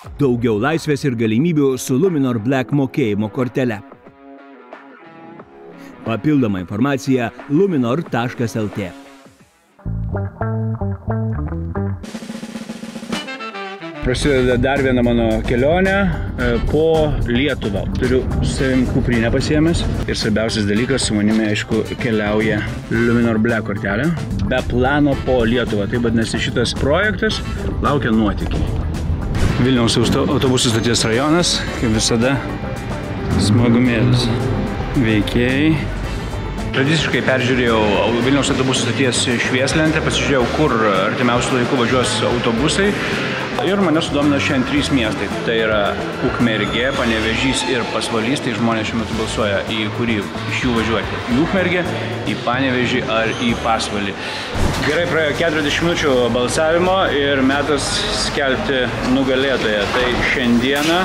Daugiau laisvės ir galimybių su Luminor Black mokėjimo kortele. Papildoma informacija luminor.lt. Prasideda dar viena mano kelionė po Lietuvą. Turiu su savim kuprinę pasiėmęs. Ir svarbiausias dalykas, su manimi, aišku, keliauja Luminor Black kortelė. Be plano po Lietuvą. Tai vadinasi, šitas projektas laukia nuotykiai. Vilniaus autobusų stoties rajonas, kaip visada, smagumėlis. Veikėjai. Tradiciškai peržiūrėjau Vilniaus autobusų stoties švieslentę, pasižiūrėjau, kur artimiausiu laiku važiuos autobusai. Ir mane sudomino šiandien 3 miestai. Tai yra Ukmergė, Panevėžys ir Pasvalys. Tai žmonės šiuo metu balsuoja, į kurį iš jų važiuoti. Į Ukmergę, į Panevėžį ar į Pasvalį. Gerai, praėjo 40 minučių balsavimo ir metas skelbti nugalėtoją. Tai šiandieną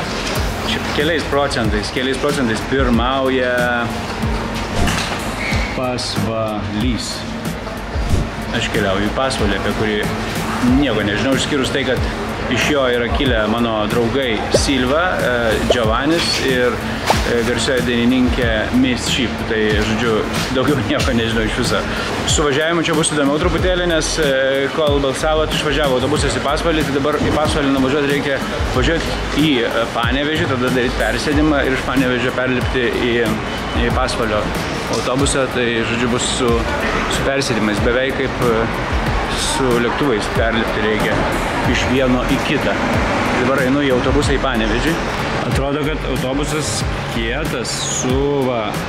keliais procentais pirmauja Pasvalys. Aš keliauju į Pasvalį, apie kurį nieko nežinau, išskyrus tai, kad iš jo yra kilę mano draugai Silva, Giovannis ir garsioji dainininkė Miss Sheep. Tai, žodžiu, daugiau nieko nežinau iš viso. Su važiavimu čia bus įdomiau truputėlį, nes kol balsavot, išvažiavo autobusas į Pasvalį, tai dabar į Pasvalį nuvažiuoti reikia važiuoti į Panevėžį, tada daryti persėdimą ir iš Panevėžio perlipti į Pasvalio autobusą. Tai, žodžiu, bus su persėdimais, beveik kaip su lėktuvais perlipti reikia iš vieno į kitą. Dabar einu į autobusą į Panevėžį. Atrodo, kad autobusas kietas su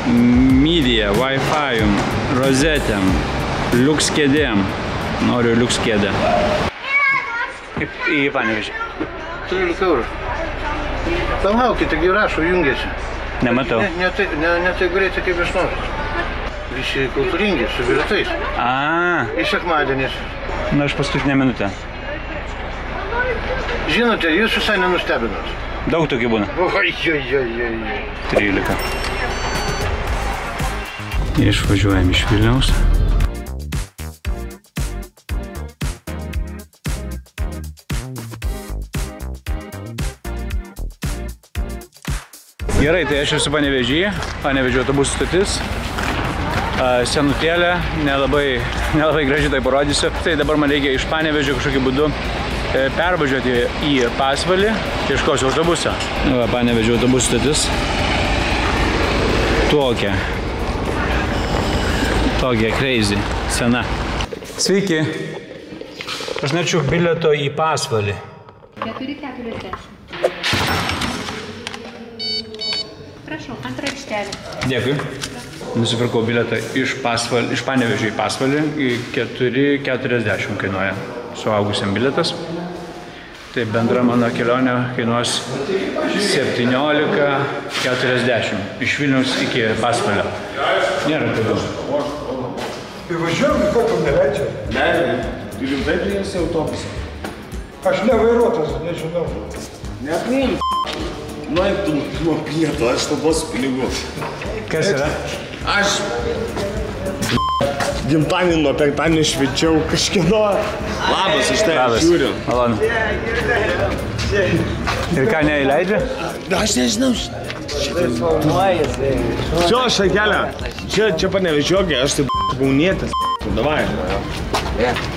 media, Wi-Fi, rozetėm, liuks kėdėm. Noriu liuks kėdę. Kaip į Panevėžį? 13 eurų. Palaukit, taigi rašo, jungiasi. Nematau. Ne taip greitai kaip iš nors. Visi kultūringi, su bilietais. Į sekmadienis. Na, aš paskutinę minutę. Žinote, jūs visai nenustebinot. Daug tokių būna? Oi. 13. Išvažiuojam iš Vilniaus. Gerai, tai aš esu Panevėžyje, Panevėžio autobusų stotis. Senutėlė, nelabai gražiai tai parodysiu. Tai dabar man reikia iš Panevėžio kažkokiu būdu pervažiuoti į Pasvalį, ieškosiu autobusą. Panevėžio autobusų stotis. Tokia crazy, sena. Sveiki. Aš norėčiau bilieto į Pasvalį. 4,40. Prašau, antrą aikštelę. Dėkui. Nusipirkau bilietą iš Panevėžio į Pasvalį. 4,40 kainuoja suaugusiam bilietas. Tai bendra mano kelionė kainuos 17,40 iš Vilniaus iki Pasvalio. Nėra tai daug. Tai važiuojam, ko tu neleidžia? Ne, tu rimtai priėsi autobusą. Aš nevairuotas, nežinau. Nepriimti. Nueik tu nuo bilieto, aš tau duosiu pinigų. Kas yra? Aš gimtadienį nuo penktadienio švenčiau kažkieno. Labas, aš tai žiūriu. Malonu. Ir ką, neįleidžia? Aš nežinau. Čia šakelė. Čia Panevėžiokė, aš tai gaunėtas. Davai.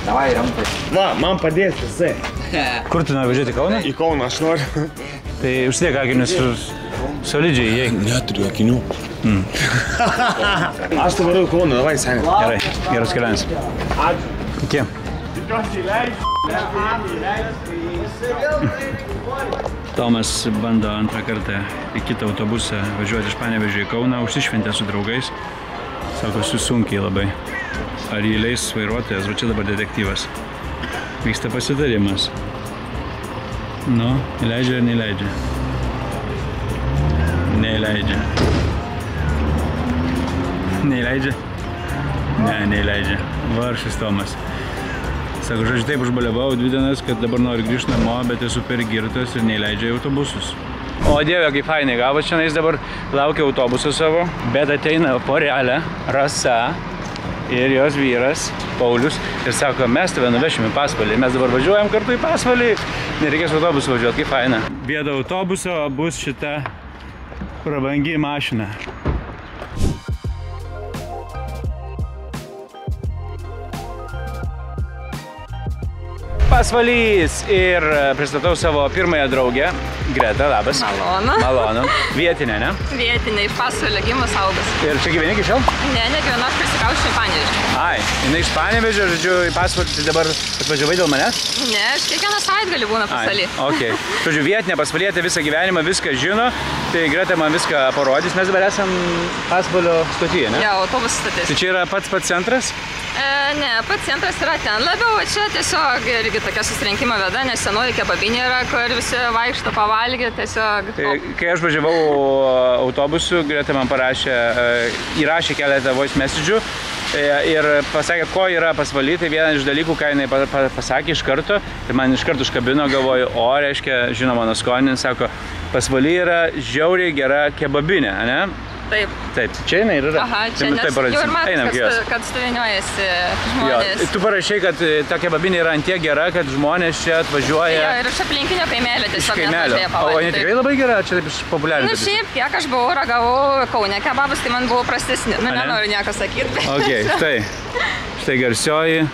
Davai, rampai. Va, man padės visai. Kur tu nori važiuoti, Kauną? Į Kauną aš noriu. Tai užsidėk akinius solidžiai, jei. Neturiu akinių. Aš tai varau į Kauną, davai, seniai. Gerai, geros kelionės. Iki. Tomas bando antrą kartą į kitą autobusą važiuoti iš Panevėžio į Kauną, užsišventė su draugais. Sako, sunkiai labai. Ar jį leis vairuotojas, va čia dabar detektyvas. Vyksta pasitarimas. Nu, įleidžia ar neįleidžia? Neįleidžia. Neįleidžia? Ne, neįleidžia. Varšas Tomas. Sako, žodžiu, taip užbaliavau 2 dienas, kad dabar noriu grįžti namo, bet esu per girtas ir neįleidžia į autobusus. O Dieve, kaip fainai gavos šiandien, dabar laukia autobusą savo, bet ateina porelė, Rasa ir jos vyras, Paulius, ir sako, mes tave nuvešim į Pasvalį. Mes dabar važiuojam kartu į Pasvalį, nereikės autobusu važiuoti, kaip faina. Vietoj autobuso bus šita prabangi mašina. Pasvalys ir pristatau savo pirmąją draugę, Greta, labas. Malonu. Malonu. Vietinė, ne? Vietinė, iš Pasvalio gimus augas. Ir čia gyveni iki šiol? Ne, negyvenu, aš prisikaušiu į Panevėžį. Ai, jinai iš Panevėžio, žodžiu, į Pasvalį, tai dabar atvažiavai dėl manęs? Ne, aš kiekvieną savaitgalį būna Pasvaly. Okay. Žodžiu, vietinė Pasvalietė visą gyvenimą, viską žino, tai Greta man viską parodys. Mes dabar esam Pasvalio stotyje, ne? Jo, autobusų stotis. Tai čia yra pats centras? Ne, pats centras yra ten labiau, o čia tiesiog irgi tokia susirinkimo vieta, nes senoji kebabinė yra, kur visi vaikšto pavalgyti, tiesiog... Tai, kai aš važiavau autobusu, Greta man parašė, įrašė keletą voice message'ų ir pasakė, ko yra Pasvaly, tai vienas iš dalykų, ką jinai pasakė iš karto, tai man iš karto užkabino, galvoju, reiškia, žino mano skonį, sako, Pasvaly yra žiauriai gera kebabinė, ne? Taip. Taip, čia jinai ir yra. Aha, čia nes jau ir matas, kad stoviniuojasi žmonės. Jo, tu parašai, kad ta kebabinė yra ant tiek gera, kad žmonės čia atvažiuoja... Jo, ir iš aplinkinio kaimelio tiesiog netvažiuoja pavalgyti. O, ne tikrai labai gera, čia taip išpopuliarinti. Nu, šiaip, kiek aš buvau, ragavau Kaune kebabus, tai man buvo prastesni. Nu, nenoriu nieko sakyti. Ok, štai garsioji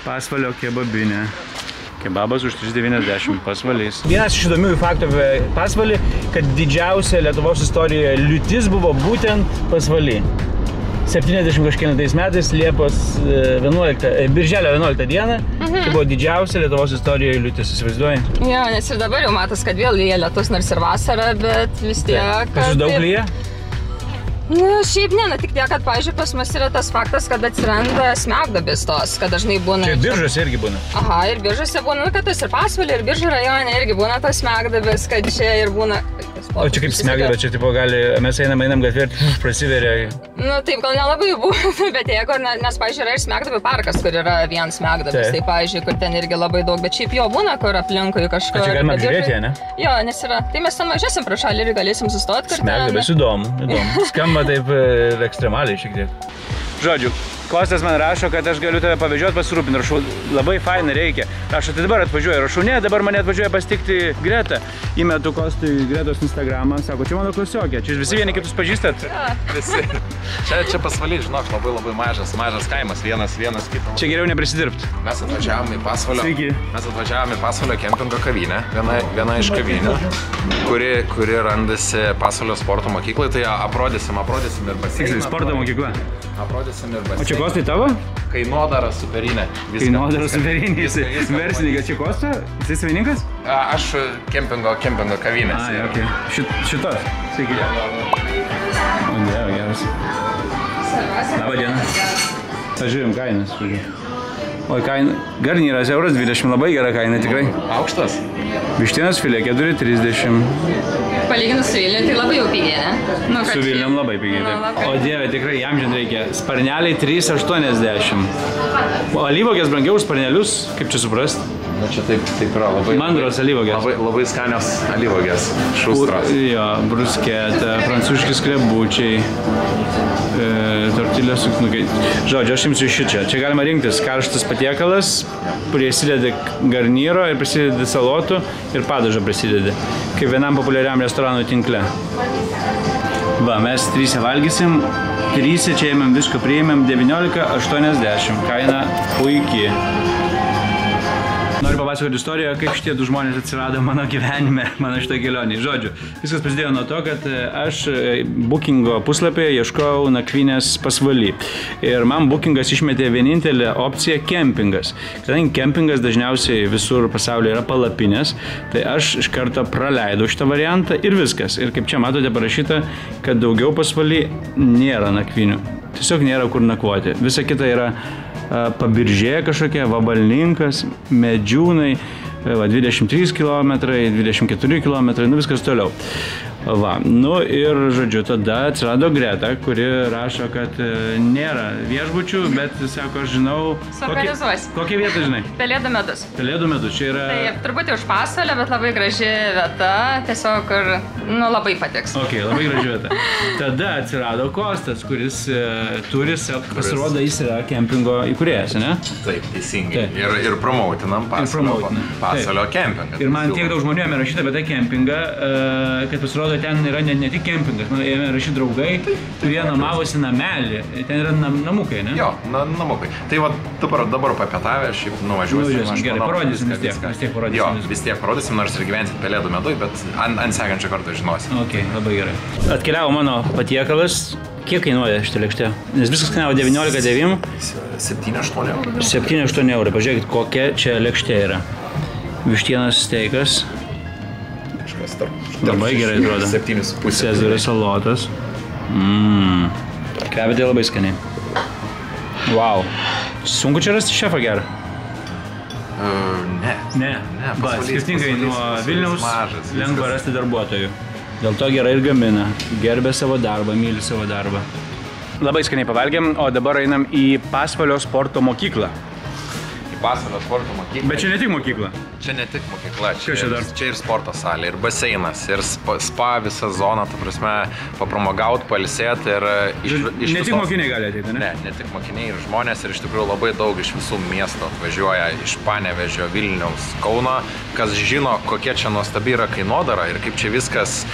Pasvalio kebabinė. Kebabas už 3,90 Pasvalys. Vienas iš įdomiųjų faktų apie Pasvalį, kad didžiausia Lietuvos istorijoje liūtis buvo būtent Pasvaly. 70 kažkėlintais metais, Liepos 11, Birželio 11 dieną, tai buvo didžiausia Lietuvos istorijoje liūtis, įsivaizduoji? Jo, nes ir dabar jau matas, kad vėl lyja lietus, nors ir vasara, bet vis tiek... Pas jūs daug lyja? Nu, šiaip ne, tik tiek, kad, pavyzdžiui, pas mus yra tas faktas, kad atsiranda smegduobės tos, kad dažnai būna... Čia Biržuose irgi būna. Aha, ir Biržuose būna, kad tas ir Pasvalį, ir Biržų rajone irgi būna tas smegduobės, kad čia ir būna... O čia kaip smegduobė, čia tipo gali, mes einam gatvė ir prasiveria. Nu, taip, gal nelabai būna, bet jeigu, nes, pavyzdžiui, yra ir smegduobė parkas, kur yra vien smegduobės, tai, pavyzdžiui, kur ten irgi labai daug, bet šiaip jo būna, kur aplinkui kažkur... Čia galima žiūrėti, ne? Jo, nes yra, tai mes ten važiuosim pro šalį ir galėsim sustoti, kur ten... Smegduobės įdomu. Skamba taip ekstremaliai šiek tiek. Žodžiu, Kostas man rašo, kad aš galiu tave pavežioti, pasirūpinti. Rašau, labai fainai reikia. Rašau, tai dabar atvažiuoju. Rašau, ne, dabar mane atvažiuoja pasitikti Greta. Įmetu Kostui Gretos Instagramą. Sako, čia mano klasiokė. Čia visi vieni kitus pažįstat? Visi. Čia Pasvaly, žinok, labai mažas kaimas, vienas kito. Čia geriau neprisidirbt. Mes atvažiavome į Pasvalio. Sveiki. Mes atvažiavome į Pasvalio kempingo kavinę. Viena iš kavinių, kuri randasi Pasvalio sporto mokyklai. Tai aprodysim ir baseiną. Tiksliai, sporto mokykla. Aprodysim ir baseiną. O čia Kostai tavo? Kainodara superinė. Kainodara superinė. Jis verslininkas. Čia Kosta? Jis savininkas? Aš kempingo kavinės. Ai, okei. Šitos? Sveiki. O, geras. Labą dieną. Žiūrim kainas. O, kaina. Garnyras €1,20, labai gera kaina, tikrai. Aukštas? Vištienos filė 4,30. Palyginus su Vilnium, tai labai jau pigiai, ne? Nu, su Vilnium labai pigiai, taip. O dieve, tikrai jam žin reikia. Sparneliai 3,80. O alyvogės brangiau už sparnelius, kaip čia suprast? Na čia taip yra labai... Mandros alyvogės. Labai skanios alyvogės. Šustros. Jo, brusketa, prancūziški skrebučiai, tortilės suknukai. Žodžiu, aš imsiu šičia. Čia galima rinktis karštas patiekalas, prisidedi garnyro ir prisidedi salotų ir padažo prisidedi. Kaip vienam populiariam restoranų tinkle. Va, mes 3 valgysim. 3 čia ėmėm viską priėmėm 19,80. Kaina puikiai. Noriu papasakoti istoriją, kaip šitie du žmonės atsirado mano gyvenime, mano šitą kelionį. Žodžiu, viskas prasidėjo nuo to, kad aš Bookingo puslapyje ieškojau nakvynės Pasvaly. Ir man Bookingas išmetė vienintelę opciją kempingas. Kadangi kempingas dažniausiai visur pasaulyje yra palapinės, tai aš iš karto praleidau šitą variantą ir viskas. Ir kaip čia matote parašyta, kad daugiau Pasvaly nėra nakvynių. Tiesiog nėra kur nakvoti. Visa kita yra Pabiržė kažkokia, Vabalninkas, Medžiūnai, 23 km, 24 km, nu viskas toliau. Va, nu ir, žodžiu, tada atsirado Greta, kuri rašo, kad nėra viešbučių, bet, sako, aš žinau... Suorganizuosi. Kokią vietą žinai? Pelėdų medus. Pelėdų medus, čia yra... Taip, truputį už Pasvalio, bet labai graži vieta, tiesiog, nu, labai patiks. Ok, labai graži vieta. Tada atsirado Kostas, kuris turi, pasirodo, jis yra kempingo įkūrėjas, ne? Taip, teisingai. Ir promautinam Pasvalio kempingą. Ir man tiek daug žmonių ėmė rašyti apie tą kempingą, kad pasirodo, ten yra ne tik kempingas, man ėmė rašyti draugai, kurie nuomavosi namelį, ten yra namukai, ne? Jo, namukai. Tai va, dabar papietavę, šiaip nuvažiuosim. Gerai, parodysim vis tiek parodysim. Jo, vis tiek parodysim, nors ir gyvensit Pelėdų medui, bet ant sekančio karto žinosim. Ok, labai gerai. Atkeliavo mano patiekalas. Kiek kainuoja šitą lėkštę? Nes viskas kainavo 19,9. 7-8 eurų. 7-8 eurų. Pažiūrėkit, kokia čia lėkštė yra. Vištienos steikas. Labai gerai atrodo. 7,5. Cezario salotas. Krevetė labai skaniai. Wow. Sunku čia rasti šefą gerą? Ne. Va, skirtingai nuo Vilniaus lengva rasti darbuotojų. Dėl to gerai ir gamina. Gerbė savo darbą, myli savo darbą. Labai skaniai pavalgėm, o dabar einam į Pasvalio sporto mokyklą. Pasvalio sporto mokykla. Bet čia ne tik mokykla. Čia ne tik mokykla, čia ir sporto salė, ir baseinas, ir spa visa zona, ta prasme, papromogaut, pailsėti ir iš ne tik mokiniai gali ateiti, ne? Ne tik mokiniai ir žmonės, ir iš tikrųjų labai daug iš visų miestų atvažiuoja, iš Panevėžio, Vilniaus, Kauno, kas žino, kokia čia nuostabi yra kainodara ir kaip čia viskas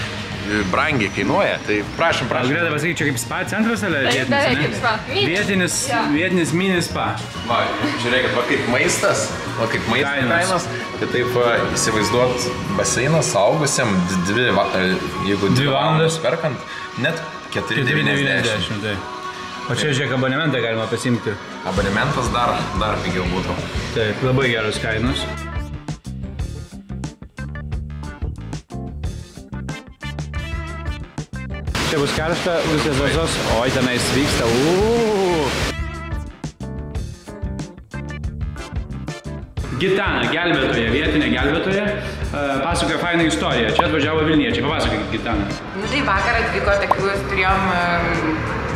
brangiai kainuoja, tai prašom. Greta pasakyti, čia kaip spa centras, ale vietinis, vietinis mini spa. Va, žiūrėkit, va kaip maistas, kainos, tai taip įsivaizduot baseinas saugusiam, jeigu 2 valandas perkant, net 4,90. O čia, žiūrėk, abonementą galima pasimti. Abonementas dar pigiau būtų. Taip, labai geros kainos. Čia bus karšta, viskas vasos, oi tenais vyksta, Gitana, gelbėtoja, vietinė gelbėtoja, pasakoja fainą istoriją. Čia atvažiavo Vilniečiai, papasakokit, Gitana. Nu tai vakar atvyko tokius, turėjom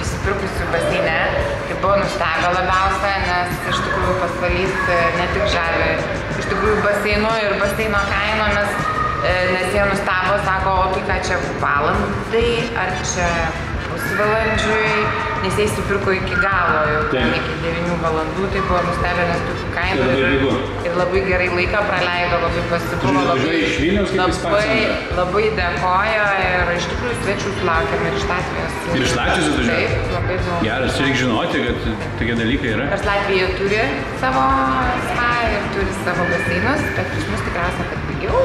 įsipirkusių baseine, tai buvo nustebę labiausia, nes iš tikrųjų Pasvalys ne tik žavi, iš tikrųjų baseinu ir baseino kainomis. Nes jie nustebo, sako, o tai ką čia valandai, ar čia pusvalandžiui, nes jie įsipirko iki galo, jau iki 9 valandų, tai buvo nustebę, nes tokių kainų ir labai gerai laiką praleido, labai pasibuvo, labai dėkojo ir iš tikrųjų svečius laukiam ir iš Latvijos. Ir iš Latvijos atvažiuoja? Taip, labai daug. Geras, čia reikia žinoti, kad tokie dalykai yra. Nors Latvija turi savo spa ir turi savo baseinus, bet iš mus tikriausiai, kad pigiau.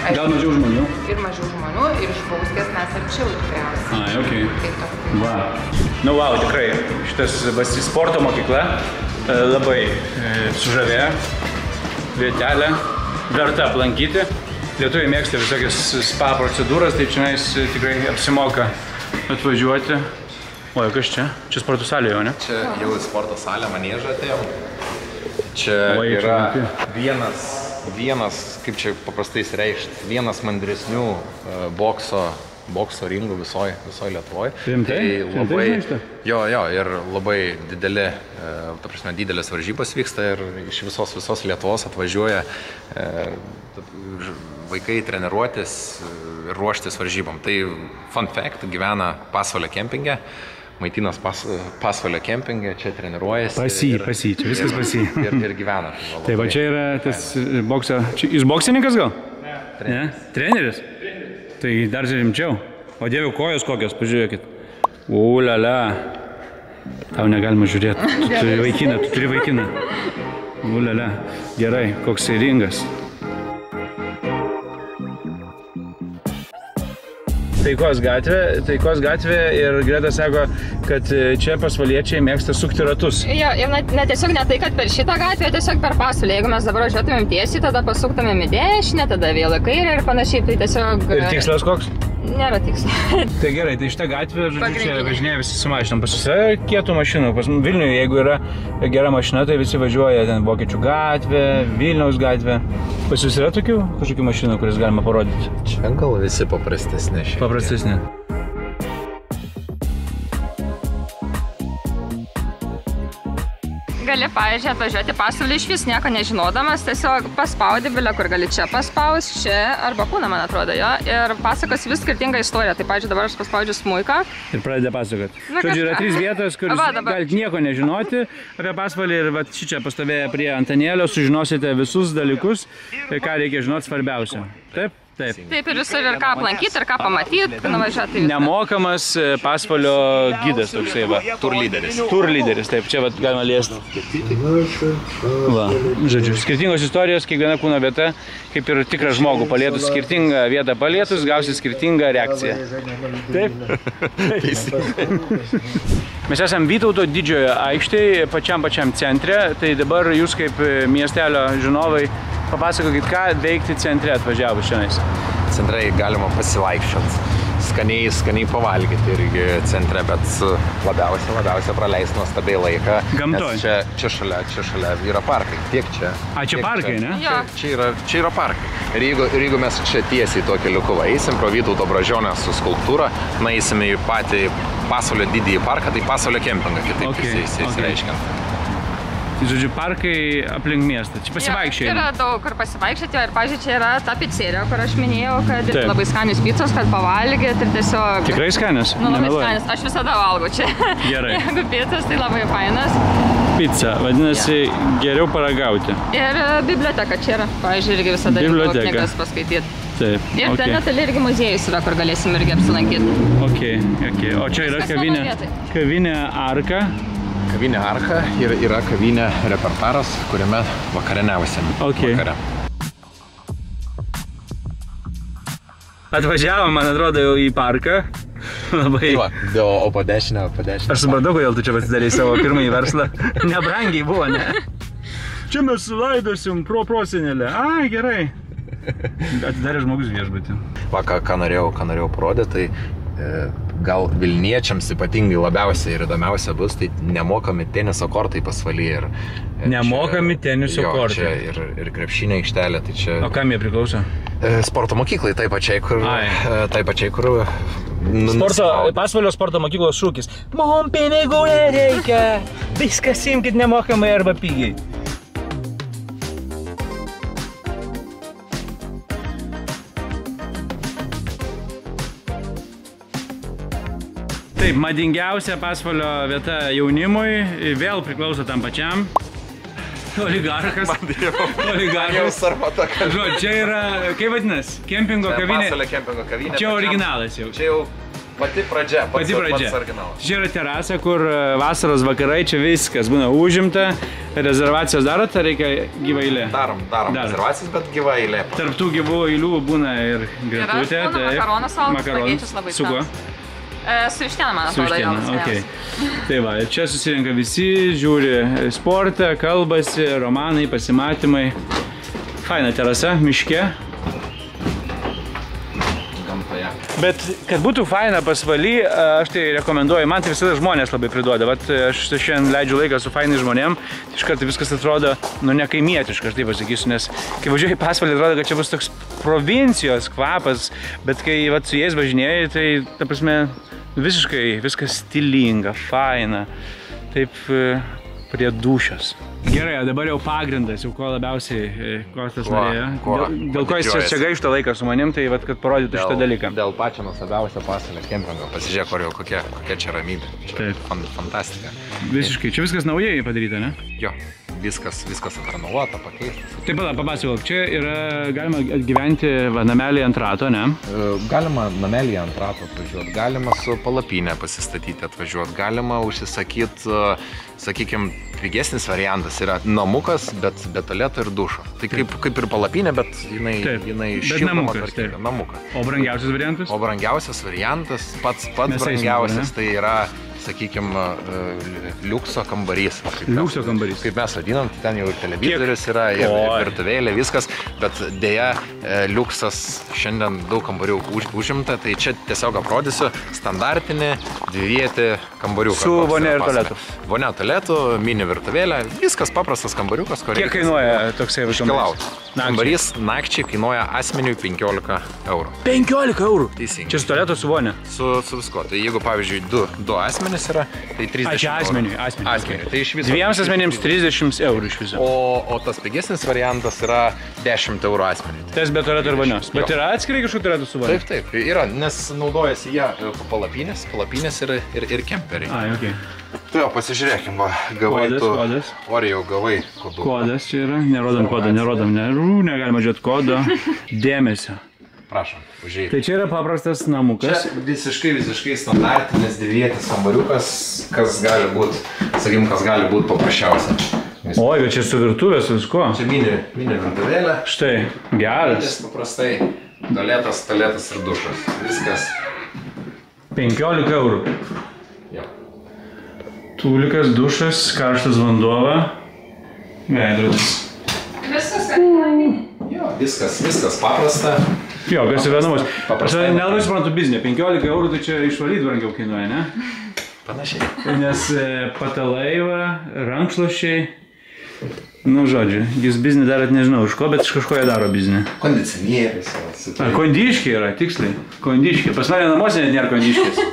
Gal mažiau žmonių? Ir mažiau žmonių, ir iš Bauskės mes arčiau tikriausiai. Ai, okei. Va. Nu, wow, tikrai, šitas sporto mokykla labai sužavėjo, vietelė, verta aplankyti. Lietuviai mėgsta visokias spa procedūras, tai čianais tikrai apsimoka atvažiuoti. Oi, kas čia? Čia sporto salė jau, ne? Čia jau sporto salė, maniežą atėjom. Čia yra vienas, kaip čia paprastai reikšti, vienas mandresnių bokso ringų visoje Lietuvoje. Rimtai? Jo, ir labai didelės varžybos vyksta ir iš visos Lietuvos atvažiuoja vaikai treniruotis ir ruoštis varžybom. Tai fun fact, gyvena Pasvalio kempinge. Maitinas Pasvalio kempingė, čia treniruojasi. Pasy, čia viskas pasy. Ir gyvena. Tai va čia yra tas bokso... Jūs boksininkas gal? Ne. Treneris? Tai dar rimčiau. O dievė, kojos kokios, pažiūrėkit. Ulala. Tau negalima žiūrėti. Tu turi vaikiną. Ulala. Gerai, koks ringas. Taikos gatvė ir Greta sako, kad čia pasvaliečiai mėgsta sukti ratus. Jo, ir ne tiesiog ne tai, kad per šitą gatvę, tiesiog per Pasvalį. Jeigu mes dabar važiuotumėm tiesiai, tada pasuktumėm į dešinę, tada vėl į kairę ir panašiai. Tai tiesiog... Ir tikslas koks? Nėra tikslo. Tai gerai, tai šitą gatvę, žodžiu, čia važinėja visi su mašinom. Pas jūs yra kietų mašinų. Pas Vilniuje, jeigu yra gera mašina, tai visi važiuoja ten Vokiečių gatvė, Vilniaus gatvė. Pas jūs yra kažkokių mašinų, kuris galima parodyti? Čia gal visi paprastesni. Paprastesni. Gali, pavyzdžiui, atvažiuoti Pasvalį iš vis nieko nežinodamas, tiesiog paspaudi bilę, kur gali čia paspaus, čia arba kūną, man atrodo, jo, ir pasakos vis skirtingą istoriją. Tai, pavyzdžiui, dabar aš paspaudžiu smuiką. Ir pradeda pasakoti. Žodžiu, yra 3 vietos, kur galite nieko nežinoti apie Pasvalį ir čia pastovėję prie Antanėlio sužinosite visus dalykus, ką reikia žinoti svarbiausia. Taip? Taip. Taip, ir visur ir ką aplankyti, ir ką pamatyti, nuvažiuoti. Nemokamas Pasvalio gidas toksai, va. Turlyderis. Turlyderis, taip, čia va galima liesti. Va, žodžiu, skirtingos istorijos, kiekviena kūno vieta, kaip ir tikrą žmogų palietus, skirtingą vietą palietus, gausi skirtingą reakciją. Taip? Mes esam Vytauto didžiojo aikštėje, pačiam centre, tai dabar jūs kaip miestelio žinovai papasakokit, ką veikti centre atvažiavus šiandien. Centrai galima pasivaikščioti, skaniai pavalgyti irgi centre, bet labiausia praleisti nuostabiai laiką. Gamtoj? Čia šalia yra parkai, tiek čia. Čia parkai, ne? Čia yra parkai. Ir jeigu mes čia tiesiai tuo keliuku eisim pro Vytauto Bražionę su skulptūra, nueisime į patį Pasvalio didįjį parką, tai Pasvalio kempingą, kitaip įsireiškiant. Žodžiu, parkai aplink miestą. Čia pasivaikščiai. Yra daug kur pasivaikščioti ir, pavyzdžiui, čia yra ta pizzerija, kur aš minėjau, kad labai skanius pizzos, kad pavalgyti ir tiesiog... Tikrai skanius? Labai skanius. Aš visada valgau čia. Gerai. Jeigu pizzas, tai labai fainas. Pizza, vadinasi, geriau paragauti. Ir biblioteka čia yra. Pavyzdžiui, irgi visada reikia knygas paskaityti. Taip. Ir ten netoli irgi muziejus yra, kur galėsim irgi apsilankyti. Ok. O čia yra kavinė Arka. Kavinė Arka ir yra kavinė Repertaras, kuriame vakarieniausim. Vakare. Atvažiavom, man atrodo, jau į parką. Labai. O po dešinę. Aš supratau, kodėl tu čia pasidarei savo pirmąjį verslą. Nebrangiai buvo, ne? Čia mes laidosim pro prosenelę. Ai, gerai. Atidarė žmogus viešbutį. Ką norėjau parodyti, tai gal Vilniečiams ypatingai labiausiai ir įdomiausia bus, tai nemokami teniso kortai Pasvalyje. Nemokami teniso kortai. Ir krepšinio aikštelė. Tai čia... O kam jie priklauso? Sporto mokyklai, tai pačiai, kur... Pasvalio sporto mokyklos šūkis. Mum pinigų nereikia, viskas imkit nemokamai arba pigiai. Taip, madingiausia Pasvalio vieta jaunimui, vėl priklauso tam pačiam. Oligarkas. Oligarkas. Žodžiu, čia yra, kaip vadinas, kempingo kavinė. Pasvalio kempingo kavinė. Čia originalas jau. Čia jau pati pradžia, pats originalas. Čia yra terasa, kur vasaros vakarai, čia viskas būna užimta. Rezervacijos darot, ar reikia gyva eilė? Darom rezervacijas, bet gyva eilė. Tarp tų gyvų eilių būna ir gretutė. Ir makaronas valgos, spagečius labai skanus. Su vištiena, man atrodo, jau okay. Tai va, čia susirenka visi, žiūri sportą, kalbasi, romanai, pasimatymai. Faina terasa, miške. Gamtoje. Bet kad būtų faina Pasvaly, aš tai rekomenduoju, man tai visada žmonės labai priduoda. Vat aš šiandien leidžiu laiką su fainai žmonėm, iš karto viskas atrodo, ne kaimietiška, aš taip pasakysiu, nes kai važiuoju į Pasvalį, atrodo, kad čia bus toks provincijos kvapas, bet kai vat, su jais važinėjai, tai, ta prasme, visiškai viskas stilinga, faina, taip prie dūšios. Gerai, o dabar jau pagrindas, jau ko labiausiai Kostas norėjo. Dėl ko jis čia gaišta laiką su manim, tai vat, kad parodytų šitą dalyką. Dėl pačio nuostabiausio Pasvalio kempingo. Pasižiūrėk, kokia čia ramybė. Čia fantastika. Visiškai, čia viskas naujai padaryta, ne? Jo. Viskas atrenovuota, pakeistas. Taip, papasakok, čia yra galima gyventi namelį ant rato, ne? Galima namelį ant rato atvažiuoti, galima su palapinė pasistatyti atvažiuoti, galima užsisakyti, sakykime, pigesnis variantas yra namukas, bet be tualeto ir dušo. Tai kaip ir palapinė, bet jinai šildomą tvarkyti. Namukas. O brangiausias variantas? O brangiausias variantas, pats brangiausias, tai yra, sakykime, liukso kambarys. Liukso kambarys. Kaip mes vadinam, ten jau ir televizorius yra, ir virtuvėlė, viskas. bet dėja liuksas šiandien daug kambarių užimta, tai čia tiesiog aprodysiu standartinį dvivietį kambariuką. Su vonia ir tualetu. Vonia, tualetu, mini virtuvėlė, viskas paprastas kambariukas. Kiek kainuoja toksai kambarys? Kambarys nakčiai kainuoja asmeniui 15 eurų. 15 eurų? Teisingai. Čia su tualetu, su vonia? Su visko. Tai jeigu, pavyzdžiui, du asmenys yra, tai 30 eurų. Asmeniui. Tai iš viso. Dviems asmenims 30 eurų iš viso. O tas pigesnis variantas yra 10 eurų asmeniui. Tas be tualeto ir vonios. Bet yra atskirai kažkokiu tualetu su vonia? Taip, yra, nes naudojasi jie palapinės ir kemperiai. Ai, okei. Tai jo, pasižiūrėkim, gavai tu. Oreo gavai kodų. Kodas čia yra, nerodom kodą, negalima žiūrėti kodo. Dėmesio. Prašom, užėjai. Tai čia yra paprastas namukas. Čia visiškai standartinis dvivietis kambariukas, kas gali būt paprasčiausia. Oi, bet čia su virtuvė, su visko. Čia mini virtuvėlė. Štai, geras. Paprastai tualetas ir dušas. Viskas. 15 eurų. Jo. Tūlikas, dušas, karštas vanduo, veidrodis. Viskas paprasta. Jo, kas yra namus. Aš nelabai suprantu biznį. 15 eurų tai čia išvalyti brangiau kainuoja, ne? Panašiai. Nes patalai, rankšluosčiai. Nu, žodžiu, jūs biznį darot nežinau iš ko, bet iš kažko jie daro biznį. Kondicionierius. Kondiškiai yra, tiksliai. Kondiškiai. Pas mane namuose net nėra kondiškės.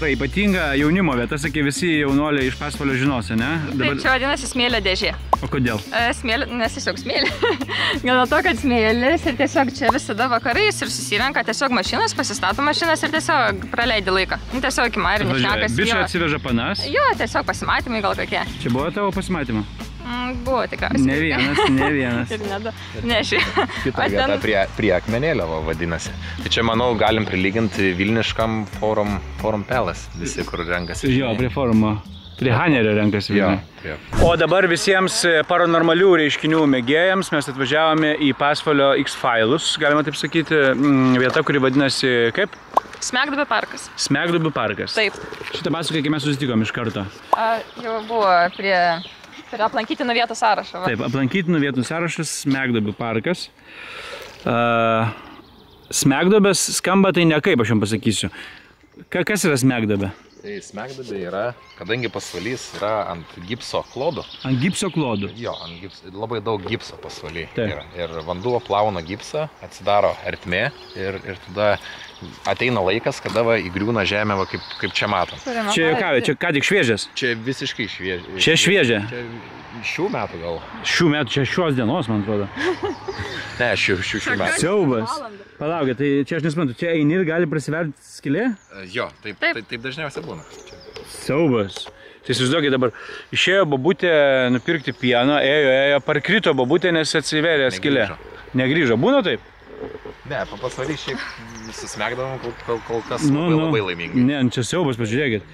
Ypatinga jaunimo vieta, sakė, visi jaunuoliai iš Pasvalio žinos, ne? Taip, čia vadinasi smėlio dėžė. O kodėl? Nes tiesiog smėlį. Gal dėl to, kad smėlis ir tiesiog čia visada vakarais ir susirenka tiesiog mašinas, pasistato mašinas ir tiesiog praleidi laiką. Tiesiog iki Marinių šnekas. Bičia atsiveža panas? Jo, tiesiog pasimatymai gal kokie. Čia buvo tavo pasimatymą? Buvo tikriausiai. Ne vienas. Ir nedu. Ne ši. Kita vieta prie akmenėlio vadinasi. Tai čia, manau, galim prilyginti Vilniškam Forum Palace, visi, kur renkasi. Jo, prie forumo. Prie Hanerio renkasi Vilniuje. O dabar visiems paranormalių reiškinių mėgėjams mes atvažiavome į Pasvalio X-Files, galima taip sakyti, vieta, kuri vadinasi kaip? Smegduobių parkas. Smegduobių parkas. Taip. Šitą pasaką, kai mes susitikom iš karto. Jau buvo prie aplankytinų vietų sąrašo. Taip, aplankytinų vietų sąrašas, Smegduobių parkas. Smegduobės skamba tai ne kaip, aš jums pasakysiu. Kas yra smegduobė? Tai smegduobė yra, kadangi pasvalys yra ant gipso klodų. Ant gipso klodų? Jo, labai daug gipso pasvaly yra. Ir vanduo plauna gipsą, atsidaro ertmė ir tada ateina laikas, kada įgriūna žemė, kaip čia matom. Čia ką tik šviežias? Čia visiškai šviežia. Čia šviežia? Čia šių metų gal. Šių metų, čia šios dienos, man atrodo. Ne, šių metų. Siaubas. Palaukit, tai čia aš nesuprantu, čia eini ir gali prasiverti skylė? Jo, taip dažniausiai būna. Siaubas. Tai įsivaizduokit dabar, išėjo bobutė nupirkti pieno, ėjo, parkrito bobutė, nes atsiverė skylė. Negrįžo. Būna taip? Ne, pasvarį šiaip susmegdavom kol kas labai laimingai. Ne, čia siaubas, pažiūrėkit.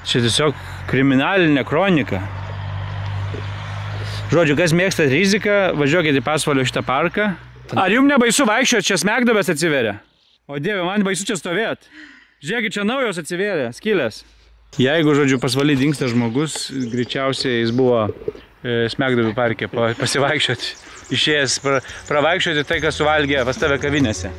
Čia tiesiog kriminalinė kronika. Žodžiu, kas mėgstat riziką, važiuokit į Pasvalio šitą parką. Ar jums nebaisu vaikščioti, čia smegduobės atsiveria? O Dieve, man baisu čia stovėt. Žiūrėkit, čia naujos atsiveria, skylės. Jeigu, žodžiu, Pasvaly dingsta žmogus, greičiausiai jis buvo Smegduobių parke pasivaikščioti. Išėjęs pravaikščioti tai, kas suvalgė pas tave kavinėse.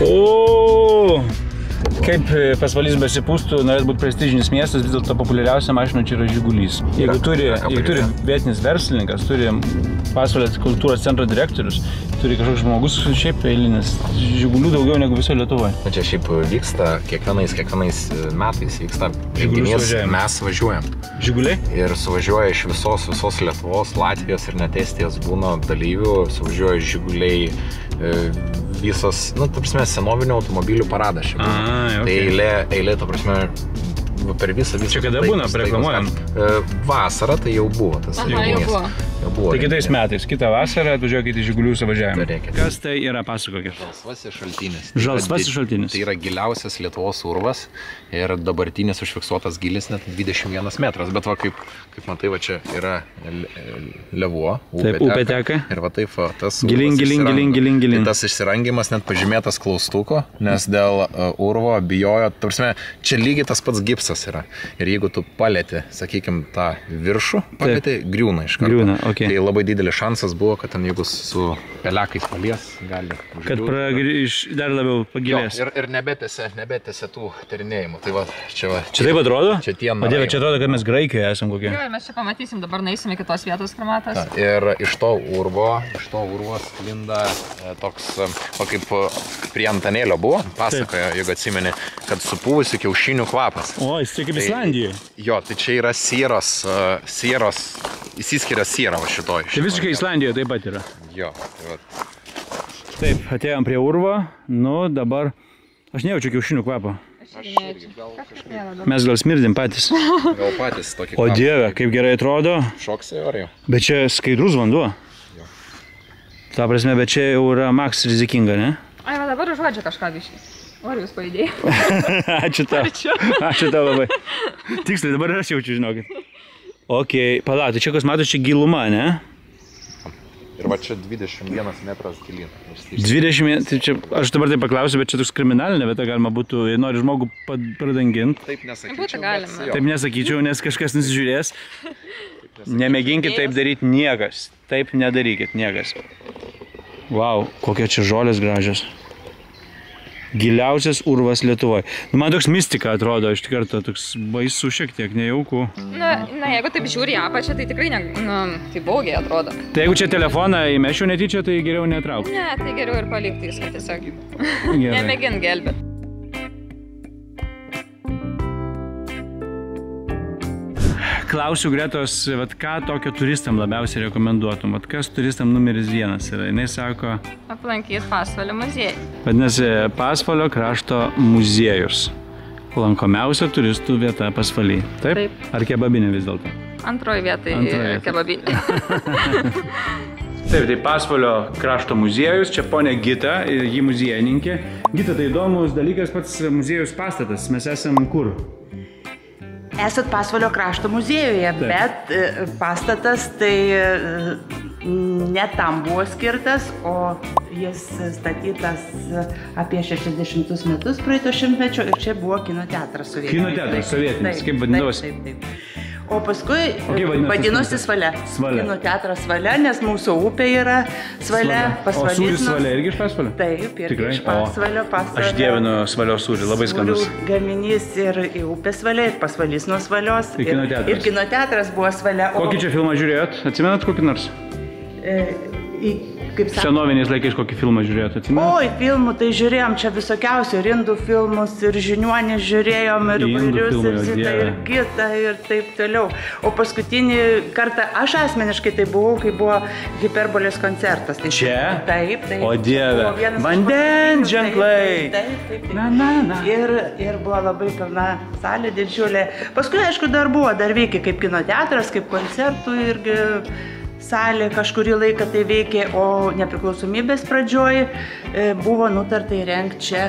O, kaip Pasvalys besipūstų, norės būti prestižinis miestas, vis dėlto populiariausia mašina čia yra Žigulys. Jeigu turi vietinis verslininkas, turi Pasvalio kultūros centro direktorius, turi kažkoks žmogus, šiaip eilinis, Žigulių daugiau negu viso Lietuvoje. Čia šiaip vyksta kiekvienais metais, vyksta renginys, mes važiuojam. Žiguliai? Ir suvažiuoja iš visos Lietuvos, Latvijos ir net Estijos būna dalyvių, suvažiuoja Žiguliai, visas, ta prasme, senovinių automobilių paradas čia būna. Tai eilė, ta prasme, per visą. Čia kada būna, reklamuojam? Vasarą tai jau buvo tas renginys. Tai kitais metais, kitą vasarą atvažiuokite į Žigulių savažiavimą. Kas tai yra, pasakokit? Žalsvasis šaltinis. Žalsvasis šaltinis. Tai yra giliausias Lietuvos urvas ir dabartinis užfiksuotas gilis net 21 metras. Bet va, kaip matai, va čia yra Levuo, upė teka. Ir va taip, tas gilin. Tas išsirangimas net pažymėtas klaustuko, nes dėl urvo bijojo, tarsi, čia lygiai tas pats gipsas yra. Ir jeigu tu palėti, sakykime, tą viršų, palėti, griūna iš karto. Griūna, okay. Tai labai didelis šansas buvo, kad ten jeigu su pelekais palies, gali užgriūti. Kad dar labiau pagilės. Jo, ir nebetėse tų tyrinėjimų. Tai va, čia taip atrodo? Čia tie narai. Čia atrodo, kad mes Graikijoje esam kokie. Jo, mes čia pamatysim, dabar naisime kitos vietos, kur matas. Ir iš to urvo sklinda toks, kaip prie Antanėlio buvo, pasakoja, jeigu atsimeni, kad supūvusi kiaušinių kvapas. O, jis čia kaip Islandijoje. Jo, tai čia yra sieros, įsiskiria siera va šitoj. Tai visiškai Islandijoje taip pat yra. Jo, tai va. Taip, atėjom prie urvo, dabar aš nejaučiu kiaušinių kvapo. Mes gal smirdim patys. Gal patys tokį kvapą. O Dieve, kaip gerai atrodo. Šoksai ar jau? Bet čia skaidrus vanduo. Jo. Ta prasme, bet čia jau yra maks rizikinga, ne? Ai, va dabar užuodžia kažką biškai. Orijus pajudėjai. Ačiū tau labai. Tiksliai, dabar aš jaučiu, žinokit. Ok, palauk, tai čia kas mato, čia giluma, ne? Ir va čia 21 metras gilyn. 20, tai čia, aš dabar taip paklausiu, bet čia toks kriminalinė vieta galima būtų, jei nori žmogų pradanginti. Taip nesakyčiau. Būtų galima. Taip nesakyčiau, nes kažkas nusižiūrės. Nemėginkit taip daryti niekas. Taip nedarykit niekas. Vau, kokie čia žolės gražios. Giliausias urvas Lietuvoje. Man toks mistika atrodo, iš tikrųjų toks baisu šiek tiek, nejauku. Na, jeigu taip žiūri apačią, tai tikrai tai baugiai atrodo. Tai jeigu čia telefoną įmešiu netyčia, tai geriau netraukti. Ne, tai geriau ir palikti viską tiesiog. Nemėgint gelbėti. Klausiu Gretos, ką tokio turistam labiausiai rekomenduotum? Kas turistam numeris 1 yra? Jis sako... Aplankyti Pasvalio muziejų. Vadinasi, Pasvalio krašto muziejus. Lankomiausia turistų vieta Pasvaly. Taip? Taip. Ar kebabinė vis dėlto? Antroji vieta kebabinė. Taip, tai Pasvalio krašto muziejus. Čia ponė Gita, ji muziejininkė. Gita, tai įdomus dalykas pats muziejus pastatas. Mes esam kur? Esat Pasvalio krašto muziejuje, bet pastatas tai ne tam buvo skirtas, o jis statytas apie 60 metus praeito šimtmečio ir čia buvo kino teatras sovietinis. Kino teatras sovietinis, kaip vadindavosi? Taip. O paskui vadinosi Svalia. Kino teatras Svalia, nes mūsų upė yra Svalia. O sūris Svalia irgi iš Pasvalio? Taip, irgi iš Pasvalio. Aš dievinu Svalio sūrį, labai skandus. Gaminys ir į upę Svalia, ir Pasvalys nuo Svalios. Ir kino teatras buvo Svalia. Kokį čia filmą žiūrėjot? Atsimenat kokį nors? Senoviniais laikais kokį filmą žiūrėjot, atsimenat? Oi, filmų tai žiūrėjom čia visokiausių, ir indų filmus, ir žiniuonį žiūrėjom, ir vairius, ir Zitą, ir Gitą, ir taip toliau. O paskutinį kartą aš asmeniškai tai buvau, kai buvo Hiperbolės koncertas. Čia? Taip. O Dieve, vandens ženklai. Taip. Ir buvo labai pilna salė didžiulė. Paskui, aišku, dar veikė kaip kino teatras, kaip koncertų irgi salė kažkurį laiką tai veikė, o nepriklausomybės pradžioj buvo nutarta įrengti čia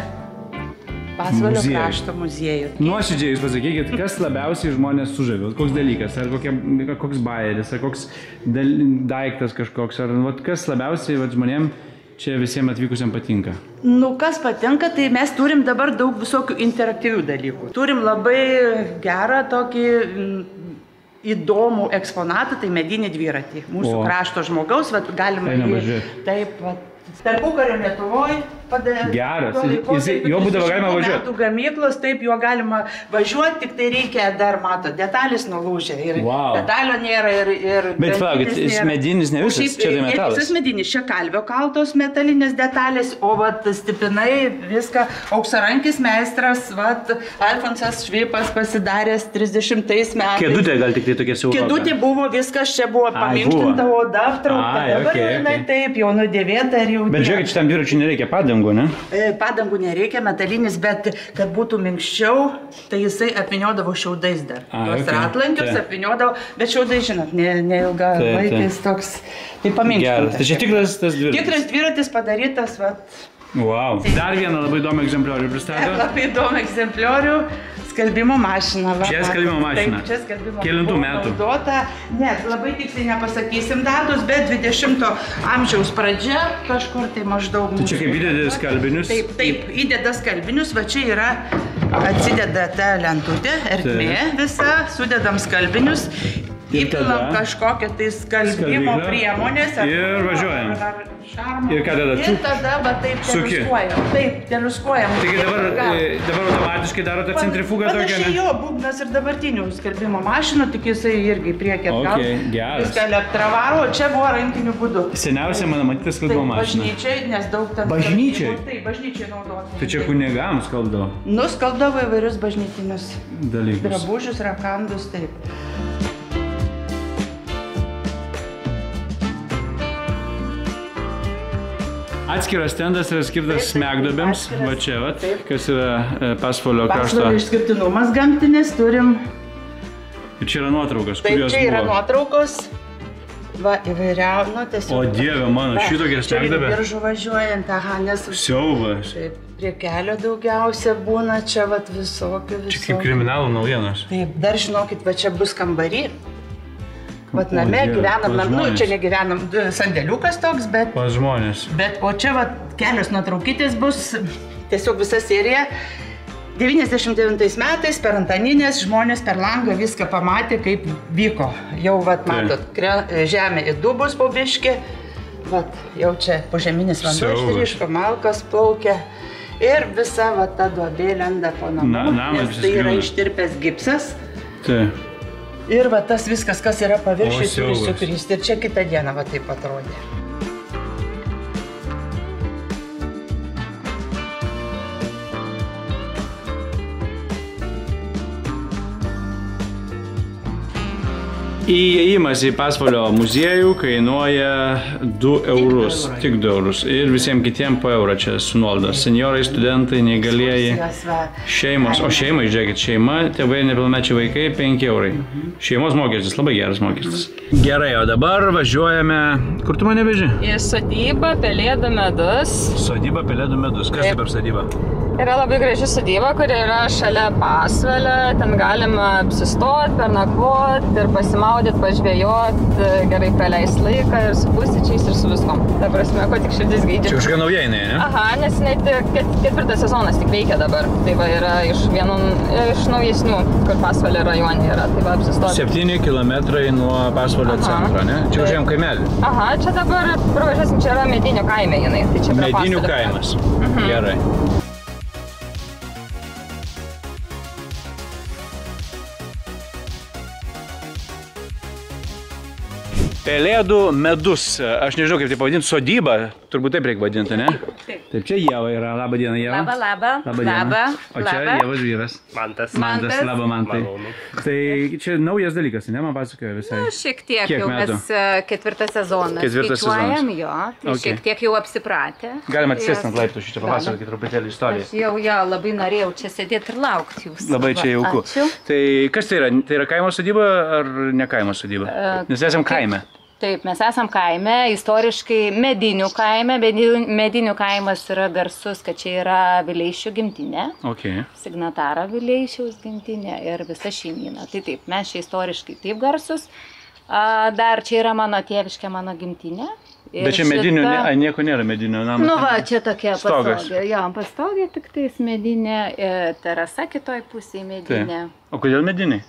Pasvalio krašto muziejų. Nuoširdžiai jūs pasakykit, kas labiausiai žmonės sužavė? Koks dalykas? Ar koks bajeris? Ar koks daiktas kažkoks? Ar kas labiausiai žmonėm čia visiems atvykusiam patinka? Kas patinka, tai mes turim dabar daug visokių interaktyvių dalykų. Turim labai gerą tokį įdomų eksponatą, tai medinį dviratį. Mūsų krašto žmogaus, galima taip, tarpukario Lietuvoje geras, jo būdavo galima važiuoti. Metų gamyklos, taip, juo galima važiuoti, tik tai reikia dar, mato, detalės nulūžę ir detalio nėra ir bet palaukit, medinis ne visas, čia tai metalas. Visas medinis, čia kalvio kaltos metalinės detalės, o stipinai viską auksarankis meistras, Alfonsas Švipas pasidaręs 30 metais. Kėdutė gal tik tai tokia siauroka? Kėdutė buvo, viskas čia buvo paminkštinta oda aptraukta, dabar jinai taip, jau nudėvėta ir jau... Bet žiūrėkit, šitam dviračiui nereikia padangų, ne? Padangų nereikia, metalinis, bet kad būtų minkščiau, tai jisai apvyniodavo šiaudais dar. Tuos ratlankius apvyniodavo, bet šiaudai, žinot, neilga laikais toks, tai paminkštintas. Tai čia tikras tas dviratis? Tikras dviratis padarytas, vat. Wow. Dar vieną labai įdomų egzempliorių pristato. Labai įdomų egzempliorių. Skalbimo mašina. Čia skalbimo mašina. Taip, čia skalbimo. Kelintų metų? Naudota. Ne, labai tiksliai nepasakysim datos, bet 20 amžiaus pradžia, kažkur tai maždaug. Tai čia kaip įdeda skalbinius? Taip, įdeda skalbinius, va čia yra, atsideda ta lentutė, ertmė visa, sudedam skalbinius, įpilam kažkokią tai skalbimo priemonės. Ir važiuojam. Ir ką tada? Ir tada va taip teliuskuojam. Taip, teliuskuojam. Taigi dabar automatiškai daro tą centrifugą tokią, ne? Panašiai jo, būgnas ir dabartinių skalbimo mašinų, tik jisai irgi priekį atgal. Viską elektrą varo, čia buvo rankiniu būdu. Seniausia mano matyta skalbimo mašina. Taip, bažnyčiai, nes daug ten... Bažnyčiai? Taip, bažnyčiai naudoti. Tai čia kunigams skaldavo? Nu, skaldavo įvairius bažnytinius dalykus. Drabužius, rakandus, taip. Atskiras stendas yra skirtas smegduobėms, va čia, kas yra Pasvalio krašto. Pasvalio išskirtinumas gamtinis turim. Ir čia yra nuotraukos, kur jos buvo. Taip, čia yra nuotraukos. Va, įvairiau, nu tiesiog. O Dieve mano, šitokia smegduobė. Čia ir biržų važiuojant, aha, nes... Siaubas. Taip, prie kelio daugiausia būna, čia va visokių. Čia kaip kriminalų naujienos. Taip, dar žinokit, va čia bus kambarį. Vat name gyvenam, nu čia negyvenam, sandėliukas toks, bet... Pas žmonės. Bet o čia vat kelios nuotraukytės bus, tiesiog visa serija. 99 metais per Antaninės žmonės per langą viską pamatė, kaip vyko. Jau vat matot, žemė į dubus po biškį, vat jau čia požeminis vanduo ištriško, malkas plaukia. Ir visa vat ta duobė lenda po namu, nes tai yra ištirpęs gipsas. Taip. Ir va tas viskas, kas yra paviršiui, turi sukristi. Ir čia kitą dieną va taip atrodė. Įėjimas į Pasvalio muziejų kainuoja 2 eurus, tik 2 eurus. Ir visiems kitiems po eurą čia su nuolaida. Senjorai, studentai, neįgalieji, šeimos. O šeimai, žiūrėkit, šeima, tėvai, nepilnamečiai vaikai, 5 eurai. Šeimos mokestis, labai geras mokestis. Gerai, o dabar važiuojame... Kur tu mane veži? Į sodybą Pelėdų medus. Sodybą Pelėdų medus. Kas tai per sodybą? Yra labai graži sodyba, kuri yra šalia Pasvalio. Ten galima apsistoti, pernakvoti ir pasimaudyti, pažvejoti, gerai praleisti laiką ir su pusryčiais ir su viskom. Ta prasme, ko tik širdis geidžia. Čia kažką nauja jinai, ne? Aha, nes jinai 4. sezonas tik veikia dabar. Tai va yra iš naujesnių, kur Pasvalio rajone yra. Tai va apsistoti. 7 kilometrai nuo Pasvalio centro, ne? Čia užėjom kaimelį. Aha, čia dabar pravažiuosim, čia yra Medinių kaime jinai. Medinių kaimas. Gerai. Pelėdų medus. Aš nežinau, kaip tai pavadinti, sodyba. Turbūt taip reikia vadinti, ne? Taip, čia Ieva yra. Labą dieną, Ieva. Labą. O čia Ievos vyras. Mantas. Labą, Mantai. Tai čia naujas dalykas, ne? Man pasakojo visai. Šiek tiek jau mes 4. sezoną skaičiuojam, jo. Šiek tiek jau apsipratę. Galima atsisėsti ant laiptų, šitą papasakoti truputėlį istoriją. Aš jau labai norėjau čia sėdėti ir laukti jūs. Labai čia jauku. Tai kas tai yra? Tai yra kaimo sodyba ar ne kaimo sodyba? Nes esam kaime. Taip, mes esam kaime, istoriškai Medinių kaime. Medinių kaimas yra garsus, kad čia yra Vileišių gimtinė. Signataro Vileišiaus gimtinė ir visa šeimyna. Tai taip, mes čia istoriškai taip garsus. Dar čia yra mano tėviškė, mano gimtinė. Bet čia medinių, nieko nėra medinio namo. Nu va, čia tokia pastogė. Jo, pastogė tik tais medinė, terasa kitoj pusėje medinė. O kodėl mediniai?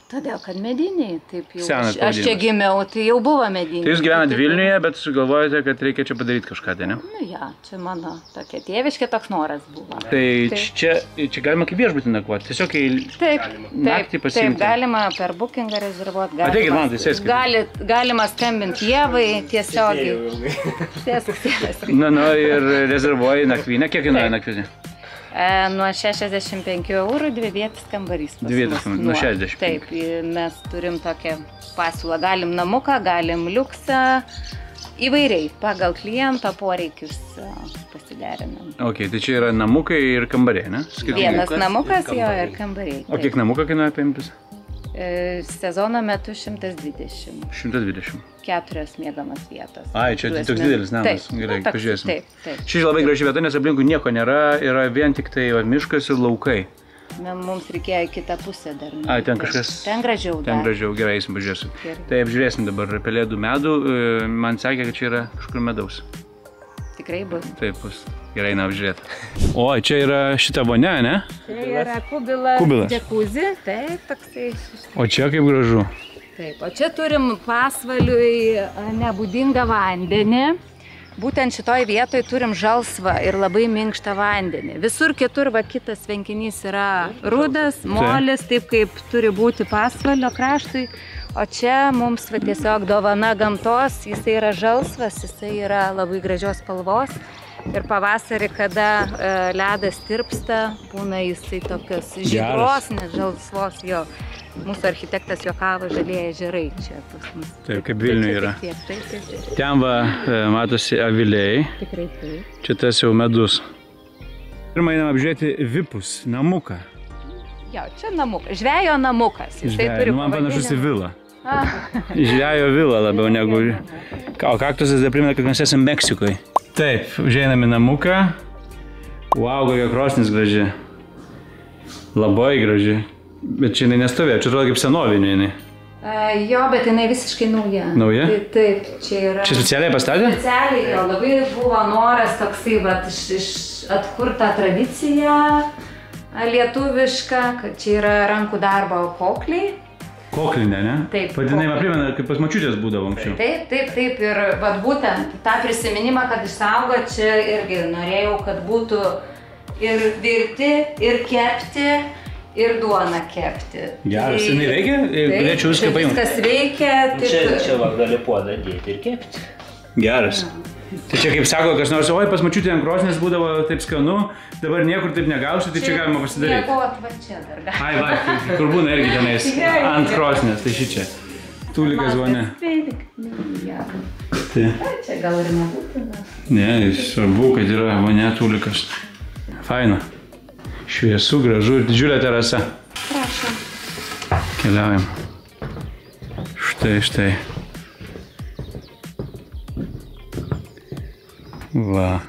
Todėl, kad mediniai, taip jau. Aš čia gimiau, tai jau buvo mediniai. Tai jūs gyvenat Vilniuje, bet sugalvojate, kad reikia čia padaryti kažką, tai ne? Nu ja, čia mano tokia tėviškė toks noras buvo. Tai čia galima kaip viešbutį nakvoti, tiesiog naktį pasiimti. Taip, galima per bookingą rezervuoti. Ateikit man, tai sėskit. Galima skambinti Ievai tiesiogiai. Nu, ir rezervuoji nakvynę. Kiek kainuoja nakvynė? Nuo 65 eurų 2 vietos kambarys. 2 vietos kambarys, nuo 60. Taip, mes turim tokią pasiūlą. Galim namuką, galim liuksą, Įvairiai, pagal kliento poreikius pasiderinam. Ok, tai čia yra namukai ir kambariai, ne? Vienas namukas jo ir kambariai. O kiek namuką kainuoja paimtis? Sezono metu 120. 120. 4 miegamas vietos. Ai, čia toks didelis namas. Gerai, pažiūrėsim. Taip. Čia labai graži vieta, nes aplinkui nieko nėra, yra vien tik tai miškas ir laukai. Mums reikėjo kitą pusę dar. Ai, ten kažkas... Ten gražiau dar. Ten gražiau, gerai, eisim, pažiūrėsim. Tai apžiūrėsim dabar pelėdų medų. Man sakė, kad čia yra kažkur medaus. Tikrai bus. Taip bus. Gerai, eina apžiūrėti. O, čia yra šita vonia, ne? Čia yra kubilas. Džekuzi. Taip, toksai. O čia kaip gražu. Taip, o čia turim pasvaliui nebūdingą vandenį. Būtent šitoj vietoj turim žalsvą ir labai minkštą vandenį. Visur kitur kitas tvenkinys yra rudas, molis, taip kaip turi būti pasvalio kraštui. O čia mums tiesiog dovana gamtos, jisai yra žalsvas, jisai yra labai gražios spalvos. Ir pavasarį, kada ledas tirpsta, būna jisai tokios žydros, nes žalsvos jo. Mūsų architektas juokavo žalieji ežerai čia pas mus. Taip, kaip Vilniuje yra. Taip. Ten matosi aviliai. Tikrai taip. Čia tas jau medus. Pirmą einam apžiūrėti vipus, namuką. Jo, čia namukas. Žvejo namukas. Man panašus į vilą. Žvejo vilą labiau negu... O kaktusas dar primena, kad mes esame Meksikoje. Taip, užeinam į namuką. Wow, kokia krosnis graži. Labai graži. Bet čia jinai nestovėjo, čia atrodo kaip senovinė jinai. Jo, bet jinai visiškai nauja. Nauja? Taip, čia yra... Čia specialiai pastatė? Specialiai, jo, labai buvo noras toksai, atkurta tradicija lietuviška, kad čia yra rankų darbo kokliai. Koklinė, ne? Taip. Vadinai, man primena, kaip pas močiutės būdavo anksčiau. Taip. Ir būtent tą prisiminimą, kad išsaugo, čia irgi norėjau, kad būtų ir virti, ir kepti. Ir duoną kepti. Geras, jinai veikia? Galėčiau viską paimti. Viskas veikia. Čia gali puodą dėti ir kepti. Geras. Tai čia kaip sako, kas nors, oi, pas mačiutį ant krosnės būdavo taip skanu, dabar niekur taip negausi, tai čia galima pasidaryti. Miegot, va čia dar galima. Ai, va, kur būna irgi tenais ant krosnės, tai šičia. Tūlikas vonia. Čia gal ir nebūtina. Ne, svarbu, kad yra vonia tūlikas. Faina. Šviesu, gražu ir didžiulė terasa. Prašom. Keliaujam. Štai. Va.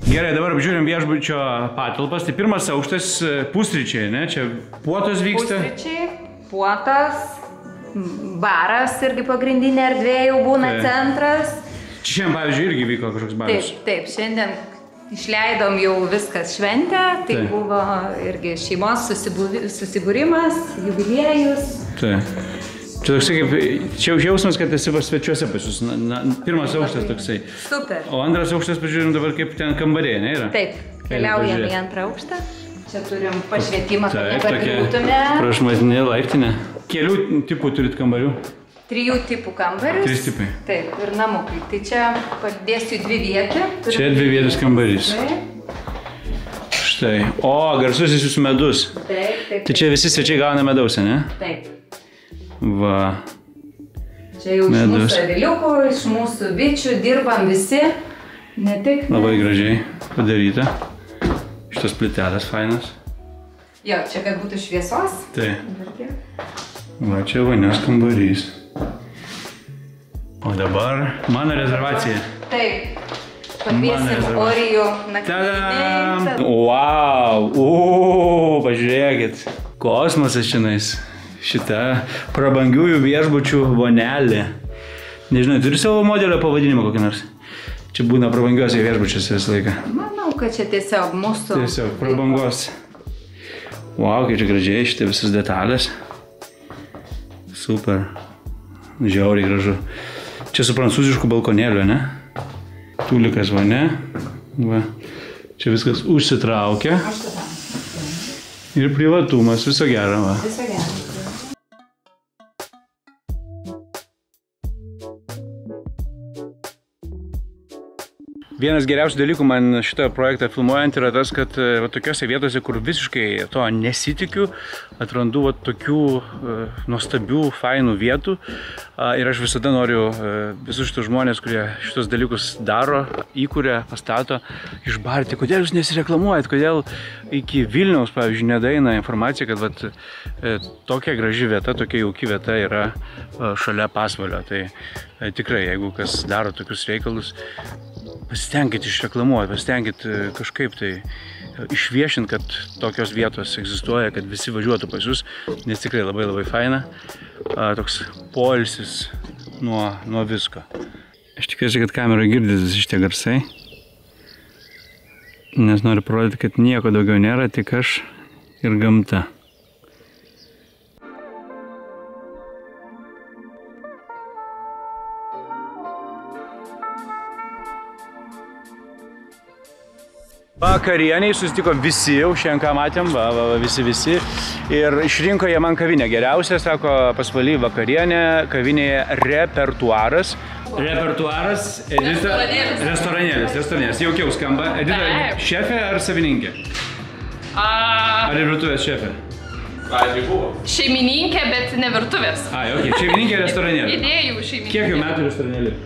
Gerai, dabar apžiūrim viešbučio patalpas. Tai pirmas aukštas pusryčiai, ne? Čia puotos vyksta. Pusryčiai, puotos, baras irgi pagrindinė erdvė jau būna centras. Čia šiandien, pavyzdžiui, irgi vyko kažkoks baras. Taip, šiandien išleidom jau viskas šventę, tai buvo irgi šeimos susibūrimas, jubiliejus. Taip. Čia toksai kaip, čia jausmas, kad esi svečiuose pas jūs. Pirmas aukštas toksai. Super. O antras aukštas, pažiūrim dabar kaip ten kambarė, ne yra? Taip, keliaujam į antrą aukštą. Čia turim pašvietimą, kad nepakliūtume. Prašmatni laiptinė. Kelių tipų turit kambarių? 3 tipų kambarius. 3 tipai. Taip, ir namukai. Tai čia padėsiu 2 vietą. Čia 2 vietos kambarys. Štai. O, garsusis jūsų medus. Taip. Tai čia visi svečiai gauna medaus, ne? Taip. Va. Čia jau iš mūsų aviliukų, iš mūsų bičių dirbam visi. Ne tik. Labai gražiai padaryta. Šitos plytelės fainas. Jo, čia kad būtų šviesos. Taip. Va, čia vonios kambarys. O dabar mano rezervacija. Taip. Pakviesim Orijų nakvynę. Wow! Pažiūrėkit. Kosmosas čionais. Šita prabangiųjų viešbučių vonelė. Nežinau, turi savo modelio pavadinimą kokį nors? Čia būna prabangiuose viešbučiuose visą laiką. Manau, kad čia tiesiog mūsų... Tiesiog prabangos. Wow, kaip čia gražiai šitie visas detalės. Super. Žiauriai gražu. Čia su prancūzišku balkonėliu, ne? Tūlikas vonia. Va. Čia viskas užsitraukia. Ir privatumas. Viso gero, va. Viso gero. Vienas geriausių dalykų man šitą projektą filmuojant yra tas, kad tokiose vietose, kur visiškai to nesitikiu, atrandu tokių nuostabių, fainų vietų. Ir aš visada noriu visus šitus žmonės, kurie šitus dalykus daro, įkuria, pastato, išbarti. Kodėl jūs nesireklamuojat, kodėl iki Vilniaus, pavyzdžiui, nedaeina informacija, kad vat, tokia graži vieta, tokia jauki vieta yra šalia Pasvalio. Tai tikrai, jeigu kas daro tokius reikalus, pasitenkit išreklamuoti, pasitenkit kažkaip tai išviešint, kad tokios vietos egzistuoja, kad visi važiuotų pas jūs, nes tikrai labai labai faina. Toks poilsis nuo visko. Aš tikiuosi, kad kamera girdės šitie garsai, nes noriu parodyti, kad nieko daugiau nėra, tik aš ir gamta. Vakarieniai susitiko visi, jau šiandien ką matėm, visi. Ir išrinko jie man kavinę geriausią, sako Pasvaly vakarienė, kavinėje Repertuaras. Edita, restoranėlis, jaukiau skamba. Edita, šefė ar savininkė? Ar virtuvės šefė? Šeimininkė, bet ne virtuvės. Šeimininkė restoranėlė. Idėjų šeimininkė. Kiek jau metų restoranėlė?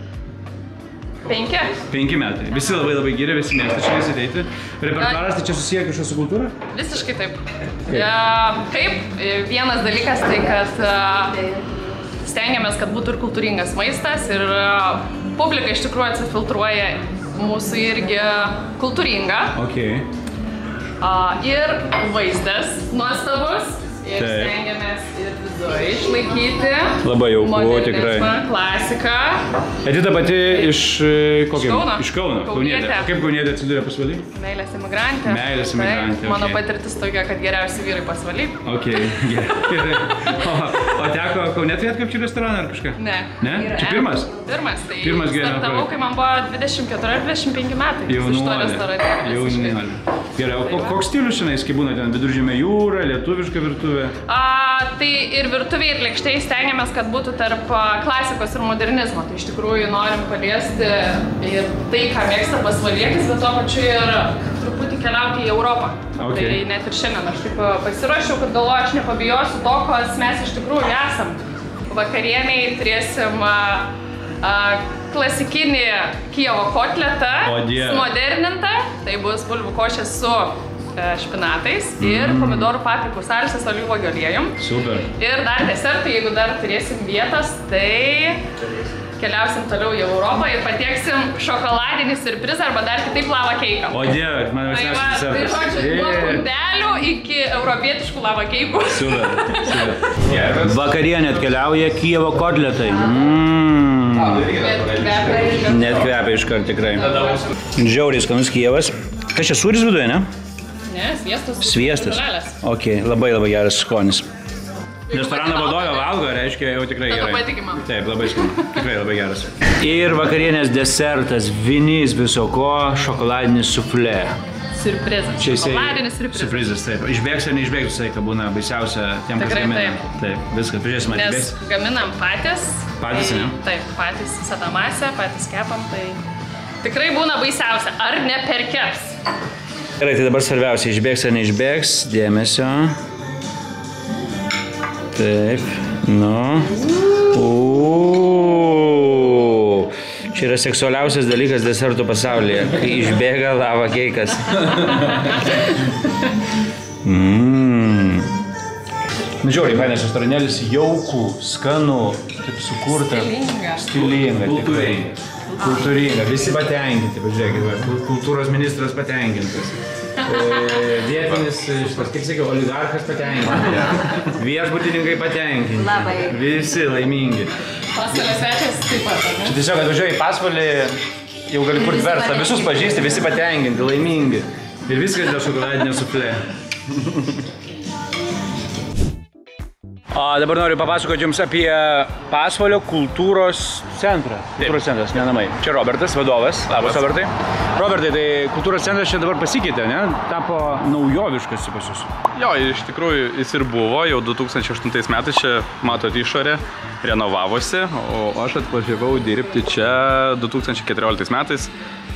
5. 5 metai. Visi labai labai geri, visi mėgsta čia įsidėti. Repertuaras, tai čia susiję kažkas su kultūra? Visiškai taip. Kaip? Vienas dalykas tai, kad stengiamės, kad būtų ir kultūringas maistas ir publika iš tikrųjų atsifiltruoja mūsų irgi kultūringą. Ir vaizdas nuostabus. Ir stengiamės ir viduje išlaikyti. Labai jauku, tikrai. Klasika. Edita pati iš Kauno. Iš Kauno. Kaunietė. Kaip Kaunietė atsidūrė Pasvaly? Meilės imigrantė. Meilės imigrantė. Mano patirtis tokia, kad geriausi vyrai Pasvaly. Gerai. O teko Kaune turėti kaip čia restoraną ar kažką? Ne. Čia pirmas? Pirmas. Tai startavau, kai man buvo 24 ar 25 metai. Jaunuolė. Gerai, o koks stilius šiandien, kai būna ten Viduržemė jūra, lietuviška virtuvė? Tai ir virtuvė, ir lėkštėj stengiamės, kad būtų tarp klasikos ir modernizmo. Tai iš tikrųjų norim paliesti ir tai, ką mėgsta pasvaliekis, bet tuo pačiu ir truputį keliauti į Europą. Tai net ir šiandien aš taip pasiruošiau, kad galvoju, aš nepabijosiu to, kas mes iš tikrųjų esam. Vakarieniai turėsim klasikinį Kijevo kotletą, sumoderninta. Tai bus bulvių košė su špinatais ir pomidorų paprikų salsas alyvuogių aliejum. Super. Ir dar desertai, jeigu dar turėsim vietos, tai keliausim toliau į Europą ir patieksim šokoladinį siurprizą arba dar kitaip lava keiką. O Dieve, man visiausias desertas. Tai žodžiu, nuo pundelių iki europietiškų lava keikų. Super. Vakarienė atkeliauja Kijevo kotletai. Net kvepia iškart tikrai. Žiauriai skanus Kijevas. Kas čia, sūris viduje, ne? Ne, sviestas. Sviestas? Ok, labai labai geras skonis. Restorano vadovė valgo, reiškia jau tikrai gerai. Labai tikima. Taip, labai skanu. Tikrai labai geras. Ir vakarienės desertas, vinys viso ko, šokoladinis suflė. Siurprizas. Šokoladinis siurprizas. Siurprizas, taip. Išbėgs ar neišbėgs, visai, kad būna baisiausia tiem, kas gamina. Taip, viskas, pažiūrėsim, ar išbėgs. Nes gaminam patys. Patys, ne? Taip, patys visą tą masę, patys kepam, tai tikrai būna baisiausia. Ar neperkeps? Gerai, tai dabar svarbiausia, išbėgs ar neišbėgs, dėmesio. Taip, Čia yra seksualiausias dalykas desertų pasaulyje, kai išbėga lava keikas. Žiauriai fainas restoranėlis, jaukų, skanų, taip sukurta. Stilinga, tikrai. Kultūringa, visi patenkinti, pažiūrėkit, kultūros ministras patenkintas. Vietinis, kaip sakiau, oligarchas patenkintas. Viešbutininkai patenkinti. Visi laimingi. Pasvalio svečias taip pat, ne? Čia tiesiog atvažiuoji į Pasvalį, jau gali kurti verslą, visus pažįsti, visi patenkinti, laimingi. Ir viskas dėl šokoladinio suflė. Dabar noriu papasakoti jums apie Pasvalio kultūros centrą. Kultūros centras, ne namai. Čia Robertas, vadovas. Labas, Robertai. Robertai, tai kultūros centras čia dabar pasikeitė, ne? Tapo naujoviškas pas jūs. Jo, iš tikrųjų jis ir buvo, jau 2008 metais čia, matot, išorė renovavosi, o aš atvažiavau dirbti čia 2014 metais.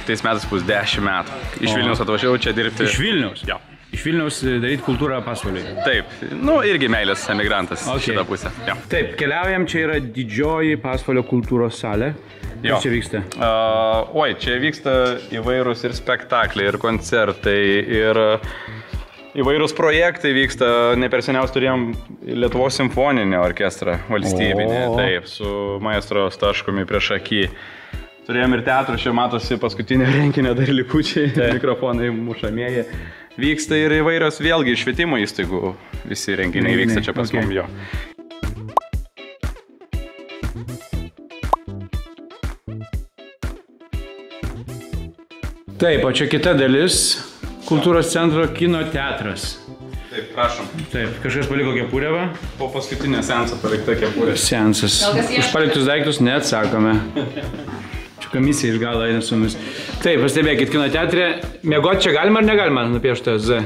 Kitais metais bus 10 metų. Iš Vilniaus atvažiavau čia dirbti. Iš Vilniaus? Jo. Iš Vilniaus daryti kultūrą Pasvaliui. Taip, nu irgi meilės emigrantas šitą pusę. Jo. Taip, keliaujam, čia yra didžioji Pasvalio kultūros salė. Kas čia vyksta? Oi, čia vyksta įvairūs ir spektakliai, ir koncertai, ir įvairūs projektai vyksta. Ne per seniausiai turėjom Lietuvos simfoninį orkestrą valstybinį, taip, su maestro Staškumi prieš akį. Turėjom ir teatrą, čia matosi paskutinio renginio dar likučiai, mikrofonai mušamieji. Vyksta ir įvairios vėlgi švietimo įstaigų, visi renginiai vyksta čia pas mum jo. Taip, o čia kita dalis, kultūros centro kino teatras. Taip, prašom. Taip, kažkas paliko kepurę, va? Po paskutinio seanso palikta kepurė. Seansas. Už paliktus daiktus neatsakome. Komisija iš galo eina su mumis. Taip, pastebėkit, kino teatre. Miegoti čia galima ar negalima nupiešti Z?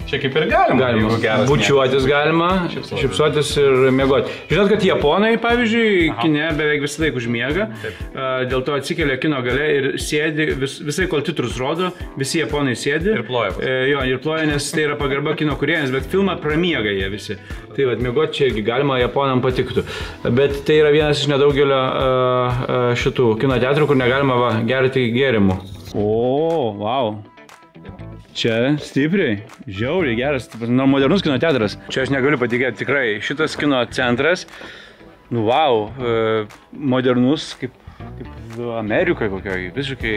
Čia kaip ir galima. Bučiuotis galima, šipsuotis ir miegoti. Žinot, kad japonai, pavyzdžiui, kine beveik visą laiką užmiega. Dėl to atsikelia kino gale ir sėdi, visai kol titrus rodo, visi japonai sėdi. Ir ploja. Jo, ir ploja, nes tai yra pagarba kino kūrėjams, bet filmą pramiega jie visi. Tai vat, miegoti čia irgi galima, japonam patiktų. Bet tai yra vienas iš nedaugelio šitų kino teatrų, kur negalima gerti gėrimų. O, wow. Čia stipriai, žiauriai geras, modernus kino teatras. Čia aš negaliu patikėti, tikrai, šitas kino centras, nu wow, modernus kaip Amerikoje kokioj, visiškai.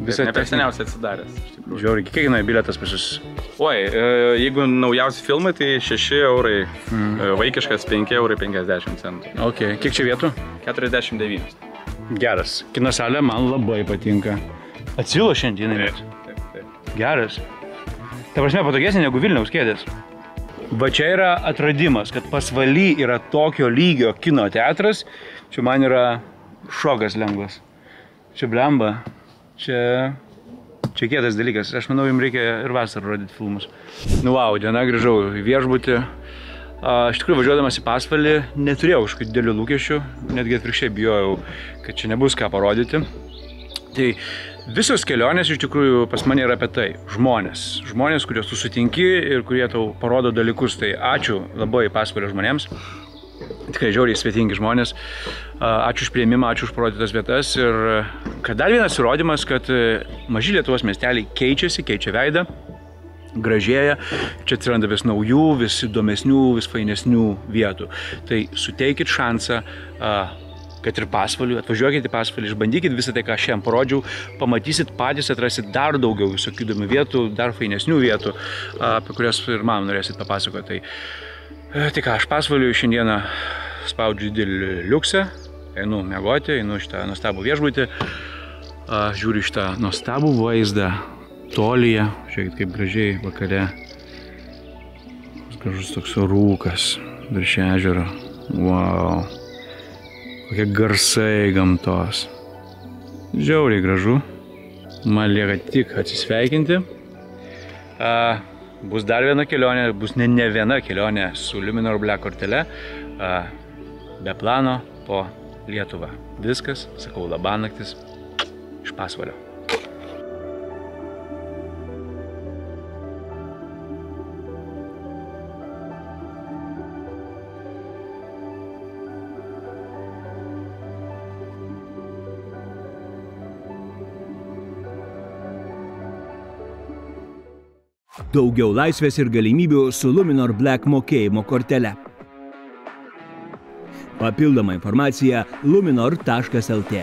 Ne per seniausiai atsidaręs. Žiauriai, kiek kainuoja bilietas pas jūs? Oi, jeigu naujausi filmai, tai 6 eurai, vaikiškas 5 eurai 50 centų. Ok, kiek čia vietų? 49. Geras, kino salė man labai patinka. Atsilo šiandienai. Geras. Ta prasme, patogesnė negu Vilniaus kėdės. Va čia yra atradimas, kad Pasvaly yra tokio lygio kino teatras. Čia man yra šokas lengvas. Čia blemba. Čia kietas dalykas. Aš manau, jums reikia ir vasarą rodyti filmus. Nu, wow, diena grįžau į viešbutį. Iš tikrųjų, važiuodamas į Pasvalį, neturėjau kažkokių didelių lūkesčių. Netgi atvirkščiai bijojau, kad čia nebus ką parodyti. Tai visos kelionės iš tikrųjų pas mane yra apie tai. Žmonės. Žmonės, kuriuos tu sutinki ir kurie tau parodo dalykus. Tai ačiū labai Pasvalio žmonėms. Tikrai žiauriai svetingi žmonės. Ačiū už priėmimą, ačiū už parodytas vietas. Ir kad dar vienas įrodymas, kad maži Lietuvos miesteliai keičiasi, keičia veidą, gražėja. Čia atsiranda vis naujų, vis įdomesnių, vis fainesnių vietų. Tai suteikit šansą kad ir Pasvaliui, atvažiuokit į Pasvalį, išbandykit visą tai, ką šiandien parodžiau, pamatysit patys, atrasit dar daugiau visokių įdomių vietų, dar fainesnių vietų, apie kurias ir man norėsit papasakoti. Tai ką, aš Pasvaliui šiandieną spaudžiu didelį liuksą, einu miegoti, einu šitą nuostabų viešbutį, žiūriu šitą nuostabų vaizdą tolyje, žiūrėkit kaip gražiai vakare, gražus toks rūkas virš ežero, wow. Kokie garsai gamtos. Žiauriai gražu. Man lieka tik atsisveikinti. Bus dar viena kelionė, bus ne viena kelionė su Luminor Black kortele. Be plano po Lietuvą. Viskas, sakau, labanaktis iš Pasvalio. Daugiau laisvės ir galimybių su Luminor Black mokėjimo kortele. Papildoma informacija luminor.lt